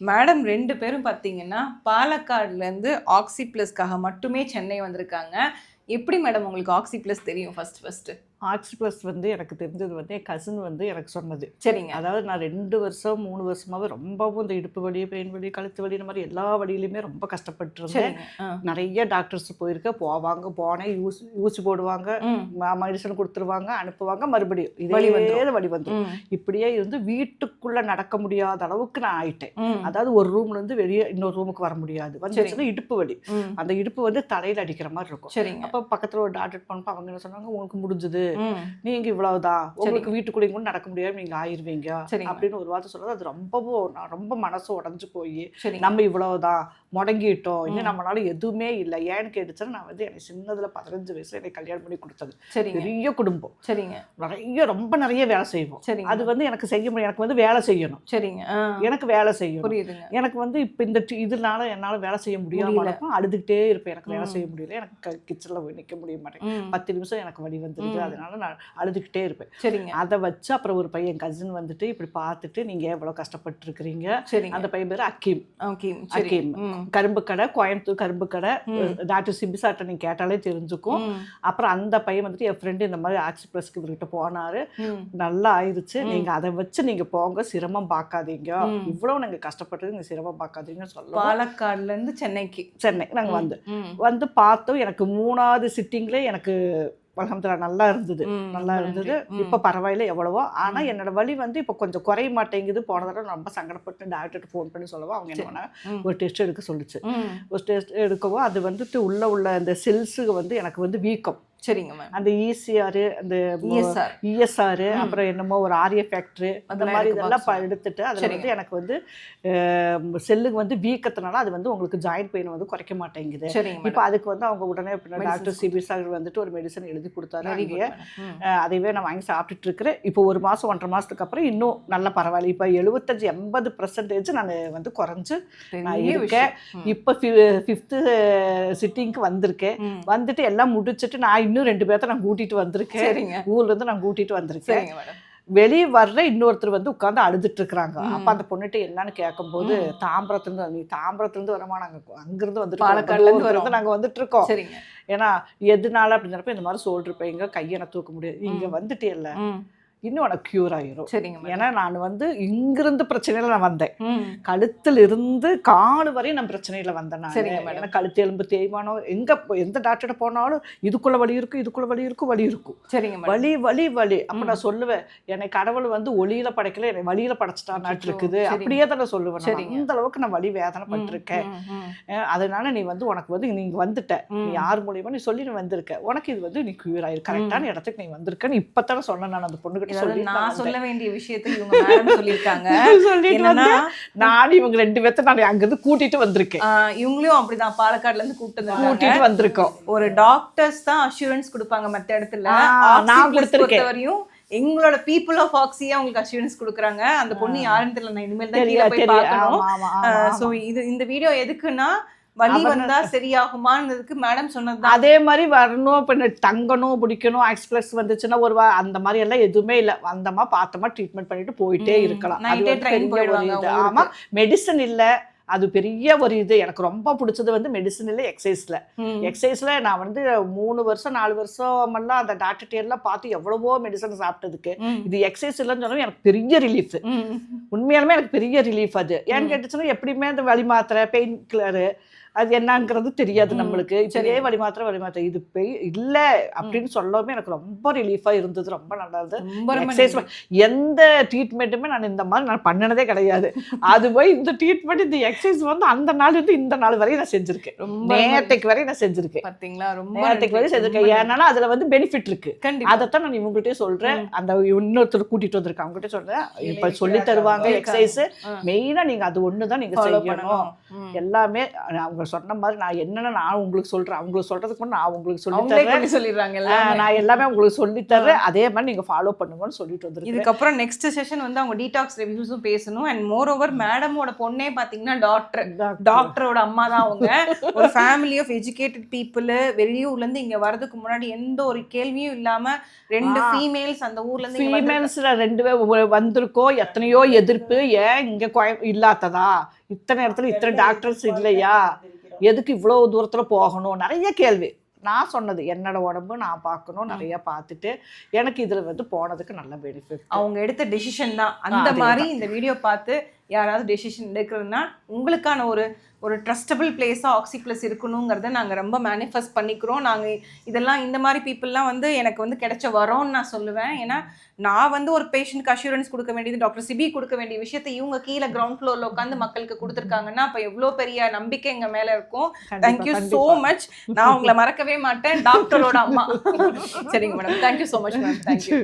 Madam 2 பேரும் பார்த்தீங்கன்னா, பாலக்காடுலேருந்து oxy ப்ளஸ்க்காக மட்டுமே சென்னை வந்திருக்காங்க. எப்படி மேடம் உங்களுக்கு ஆக்ஸி ப்ளஸ் தெரியும் ஃபர்ஸ்ட்டு? ஆக்ஸி ப்ளஸ் வந்து எனக்கு தெரிஞ்சது வந்து என் கசின் வந்து எனக்கு சொன்னது. சரிங்க. அதாவது நான் 2 வருஷம் 3 வருஷமாவே ரொம்பவும் இந்த இடுப்பு வலி, பெயின் வலி, கழுத்து வலி இந்த மாதிரி எல்லா வலியிலுமே ரொம்ப கஷ்டப்பட்டுருந்தேன். நிறைய டாக்டர்ஸ் போயிருக்கேன். போனேன் ஊசி போடுவாங்க, மெடிசன் கொடுத்துருவாங்க, அனுப்புவாங்க, மறுபடியும் இதே வலி வந்துடும். இப்படியே இருந்து வீட்டுக்குள்ள நடக்க முடியாத அளவுக்கு நான் ஆயிட்டேன். அதாவது ஒரு ரூம்ல இருந்து வெளியே இன்னொரு ரூமுக்கு வர முடியாது. வந்துச்சுன்னா இடுப்பு வலி. அந்த இடுப்பு வந்து தலையில அடிக்கிற மாதிரி இருக்கும். அப்ப பக்கத்துல ஒரு டாக்டர் பண்ணப்ப அவங்க என்ன சொன்னாங்க, உங்களுக்கு முடிஞ்சது, நீங்க இவ்வளவுதான், உங்களுக்கு வீட்டுக்குள்ளேயும் கூட நடக்க முடியாது, நீங்க ஆயிருவீங்க அப்படின்னு ஒரு வார்த்தை சொல்றது. அது ரொம்ப மனசு உடஞ்சு போய் நம்ம இவ்வளவுதான் முடங்கிட்டோம், இன்னும் நம்மளால எதுவுமே இல்லை. ஏன்னு கேட்டுச்சுன்னா நான் வந்து எனக்கு சின்னதுல 15 வயசுல எனக்கு கல்யாணம் பண்ணி கொடுத்தது. பெரிய குடும்பம், நிறைய வேலை செய்வோம். அது வந்து எனக்கு செய்ய முடியும். எனக்கு வந்து வேலை செய்யணும். எனக்கு வேலை செய்யணும். எனக்கு வந்து இப்ப இந்த இதனால என்னால வேலை செய்ய முடியாம அழுதுகிட்டே இருப்பேன். எனக்கு வேலை செய்ய முடியல, எனக்கு கிச்சன்ல போய் நிக்க முடிய மாட்டேன். 10 நிமிஷம் எனக்கு வலி வந்துருது. அதனால நான் அழுதுகிட்டே இருப்பேன். அதை வச்சு அப்புறம் ஒரு பையன் கசின் வந்துட்டு இப்படி பார்த்துட்டு நீங்க எவ்வளவு கஷ்டப்பட்டு இருக்கிறீங்க. அந்த பையன் பேரு அக்கீம். கரும்பு கடை, கோயம்புத்தூர் கரும்பு கடை. டாக்டர் சிபிசாட்ட நீங்க கேட்டாலே தெரிஞ்சுக்கும். அப்புறம் அந்த பையன் வந்துட்டு என் ஃப்ரெண்டு இந்த மாதிரி ஆக்ஸி ப்ளஸ்க்கு இவர்கிட்ட போனாரு, நல்லா ஆயிடுச்சு, நீங்க அதை வச்சு நீங்க போங்க, சிரமம் பார்க்காதீங்க, இவ்வளவு நாங்க கஷ்டப்பட்டது நீங்க சிரமம் பார்க்காதீங்கன்னு சொல்லுவோம். பாலக்காடுல இருந்து சென்னை நாங்க வந்து பார்த்தோம். எனக்கு 3வது சிட்டிங்ல எனக்கு நல்லா இருந்தது. இப்ப பரவாயில்ல எவ்வளவோ. ஆனா என்னோட வலி வந்து இப்ப கொஞ்சம் குறைய மாட்டேங்குது. போன தடவை ரொம்ப சங்கடப்பட்டு டாக்டர் போன் பண்ணி சொல்லவும் அவங்க என்ன பண்ணாங்க, ஒரு டெஸ்ட் எடுக்க சொல்லிச்சு. ஒரு டெஸ்ட் எடுக்கவும் அது வந்துட்டு உள்ள இந்த செல்ஸுக்கு வந்து எனக்கு வந்து வீக்கம். சரிங்க மேம். அந்த ஈசிஆர், அந்த இஎஸ்ஆர், அப்புறம் என்னமோ ஒரு ஆரிய ஃபேக்டரி, அந்த மாதிரி இதெல்லாம் எடுத்துட்டு அதுல வந்து எனக்கு வந்து செல்லுக்கு வந்து வீக்கத்தினால அது வந்து உங்களுக்கு ஜாயிண்ட் பெயின் வந்து குறைக்க மாட்டேங்குது. இப்போ அதுக்கு வந்து அவங்க உடனே டாக்டர் சிபிசார் வந்துட்டு ஒரு மெடிசன் எழுதி கொடுத்தாரு. அதைவே நான் வாங்கி சாப்பிட்டுட்டு இருக்கிறேன். இப்போ 1 மாசம் 1.5 மாசத்துக்கு அப்புறம் இன்னும் நல்ல பரவாயில்ல. இப்போ 75-80% நான் வந்து குறைஞ்சு நான் இருக்கேன். இப்போ 5th சிட்டிங்க்கு வந்திருக்கேன். வந்துட்டு எல்லாம் முடிச்சுட்டு நான் இன்னும் 2 பேர்த்த நான் கூட்டிட்டு வந்திருக்கேன். ஊர்ல இருந்து நான் கூட்டிட்டு வந்திருக்கேன். வெளியே வர்ற இன்னொருத்தர் வந்து உட்காந்து அழுதுட்டு இருக்கிறாங்க. அப்ப அந்த பொண்ணுட்டு என்னன்னு கேட்கும்போது, தாம்பரத்துலேருந்து வரமா, நாங்க அங்கிருந்து வந்துட்டு பாலக்காடுல நாங்க வந்துட்டு இருக்கோம். ஏன்னா எதுனால அப்படின்றப்ப இந்த மாதிரி சொல்லிருப்பேன், கையை நான் தூக்க முடியாது, இங்க வந்துட்டே இல்ல இன்னும் உனக்கு கியூர் ஆயிரும். ஏன்னா நான் வந்து இங்கிருந்து பிரச்சனையில நான் வந்தேன். கழுத்துல இருந்து காலு வரையும் நான் பிரச்சனையில வந்தேன். ஏன்னா கழுத்து எலும்பு தேய்மானம், எந்த டாக்டர்கிட்ட போனாலும் இதுக்குள்ள வலி இருக்கும். வலி. அப்ப நான் சொல்லுவேன், என்னை கடவுள் வந்து ஒளியில படைக்கல, என்னை வழியில படைச்சிட்டான்னு இருக்குது. அப்படியே தான் நான் சொல்லுவேன். அந்த அளவுக்கு நான் வலி வேதனை பட்டிருக்கேன். அதனால நீ வந்து உனக்கு வந்து நீங்க வந்துட்ட, நீ யார் மூலியமா நீ சொல்லி நீ வந்திருக்க, உனக்கு இது வந்து நீ கியூர் ஆயிரு, கரெக்டான இடத்துக்கு நீ வந்திருக்கன்னு இப்பதானே சொன்னேன். நான் அந்த பொண்ணு நான் சொல்ல வேண்டிய விஷயத்தை இவங்க மேடம் சொல்லிருக்காங்க. நான் இவங்க 2 பேர்த்த நான் அங்கிருந்து கூட்டிட்டு வந்திருக்கேன். இவங்களும் அப்படிதான் பாலக்காடுல இருந்து கூட்டிட்டு வந்திருக்கோம். ஒரு டாக்டர்ஸ் தான் அஷூரன்ஸ் கொடுப்பாங்க. மத்த இடத்துல நான் பொறுத்தவரையும் எங்களோட பீப்புள் ஆஃப் ஆக்ஸியா உங்களுக்கு அஷூரன்ஸ் கொடுக்குறாங்க. அந்த பொண்ணு யாருன்னு தெரியல, நான் இனிமேல் தான் கீழே போய் பார்க்கணும். சோ இந்த வீடியோ எதுக்குன்னா, வலி வந்தா சரியாகுமான்றதுக்கு மேடம் சொன்னது. அதே மாதிரி வரணும், இப்போ தங்கணும், பிடிக்கணும், ஆக்ஸி ப்ளஸ் வந்துச்சுன்னா ஒரு அந்த மாதிரி எல்லாம் எதுவுமே இல்லை. வந்தமா பார்த்தோமா ட்ரீட்மெண்ட் பண்ணிட்டு போயிட்டே இருக்கலாம். ஆமா, மெடிசன் இல்லை, அது பெரிய ஒரு இது. எனக்கு ரொம்ப பிடிச்சது வந்து மெடிசன் இல்லை, எக்ஸசைஸ்ல நான் வந்து 3 வருஷம் 4 வருஷம் எல்லாம் அந்த டாக்டர் எல்லாம் பார்த்து எவ்வளவோ மெடிசன் சாப்பிட்டதுக்கு இது எக்ஸசைஸ் இல்லைன்னு சொன்னா எனக்கு பெரிய ரிலீஃப். உண்மையாலுமே எனக்கு பெரிய ரிலீஃப். அது ஏன்னு கேட்டுச்சுன்னா எப்படியுமே அந்த வலி மாத்திரை, பெயின் கில்லரு, அது என்னங்கிறது தெரியாது நம்மளுக்கு. இதே வலி மாத்திரை இது இல்ல அப்படின்னு சொல்லவே எனக்கு ரொம்ப ரிலீஃபா இருந்தது. ரொம்ப நல்லா இருந்தது. எந்த ட்ரீட்மெண்ட்டுமே நான் இந்த மாதிரி நான் பண்ணினதே கிடையாது. அது போய் இந்த ட்ரீட்மெண்ட், இந்த எக்ஸசைஸ் வந்து அந்த நாள் இருந்து இந்த நாள் வரையும் நான் செஞ்சிருக்கேன். நேற்றுக்கு வரையும் நான் செஞ்சிருக்கேன். நேற்றுக்கு வரையும் செஞ்சிருக்கேன். ஏன்னா அதுல வந்து பெனிஃபிட் இருக்கு. அதைத்தான் நான் இவங்ககிட்டயே சொல்றேன். அந்த இன்னொருத்தர் கூட்டிட்டு வந்திருக்கேன், அவங்ககிட்ட சொல்றேன், இப்ப சொல்லி தருவாங்க எக்ஸசைஸ். மெயினா நீங்க அது ஒண்ணுதான் நீங்க செய்யணும். எல்லாமே அவங்க சொன்ன மாதிரி நான் என்னென்ன நான் உங்களுக்கு சொல்றேன், அவங்களுக்கு சொல்றதுக்கு முன்னாடி நான் உங்களுக்கு சொல்லிடுறாங்க. நான் எல்லாமே உங்களுக்கு சொல்லித்தரேன். அதே மாதிரி நீங்க ஃபாலோ பண்ணுங்கன்னு சொல்லிட்டு வந்துருக்கேன். இதுக்கப்புறம் நெக்ஸ்ட் செஷன் வந்து அவங்க டீடாக்ஸ் ரிவ்யூஸும் பேசணும். அண்ட் மோர் ஓவர் மேடமோட பொண்ணே பாத்தீங்கன்னா டாக்டரோட அம்மா தான் அவங்க. ஒரு ஃபேமிலி ஆஃப் எஜுகேட்டட் பீப்புள். வெளியூர்ல இருந்து இங்க வரதுக்கு முன்னாடி எந்த ஒரு கேள்வியும் இல்லாம 2 ஃபீமேல்ஸ் அந்த ஊர்ல இருந்து ஃபீமேல்ஸ்ல 2 வந்திருக்கோம். எத்தனையோ எதிர்ப்பு, ஏன் இங்க இல்லாததா, இத்தனை இடத்துல இத்தனை டாக்டர்ஸ் இல்லையா, எதுக்கு இவ்வளோ தூரத்தில் போகணும், நிறைய கேள்வி. நான் சொன்னது என்னோட உடம்பு நான் பார்க்கணும், நிறைய பார்த்துட்டு எனக்கு இதில் வந்து போனதுக்கு நல்ல பெனிஃபிட். அவங்க எடுத்த டெசிஷன் தான் அந்த மாதிரி. இந்த வீடியோ பார்த்து யாராவது டெசிஷன் எடுக்கிறதுனா உங்களுக்கான ஒரு ட்ரஸ்டபிள் பிளேஸாக ஆக்சிப்ளஸ் இருக்கணுங்கிறத நாங்கள் ரொம்ப மேனிஃபெஸ்ட் பண்ணிக்கிறோம். நாங்கள் இதெல்லாம் இந்த மாதிரி பீப்புளெலாம் வந்து எனக்கு வந்து கிடைச்ச வரோன்னு நான் சொல்லுவேன். ஏன்னா நான் வந்து ஒரு பேஷண்ட்க்கு அஷூரன்ஸ் கொடுக்க வேண்டியது டாக்டர் சிபி கொடுக்க வேண்டிய விஷயத்தை இவங்க கீழே கிரவுண்ட் ஃப்ளோரில் உட்காந்து மக்களுக்கு கொடுத்துருக்காங்கன்னா அப்போ எவ்வளோ பெரிய நம்பிக்கை எங்கள் மேலே இருக்கும். Thank you so much. நான் உங்களை மறக்கவே மாட்டேன், டாக்டரோட அம்மா. சரிங்க madam, thank you so much ma'am. Thank you.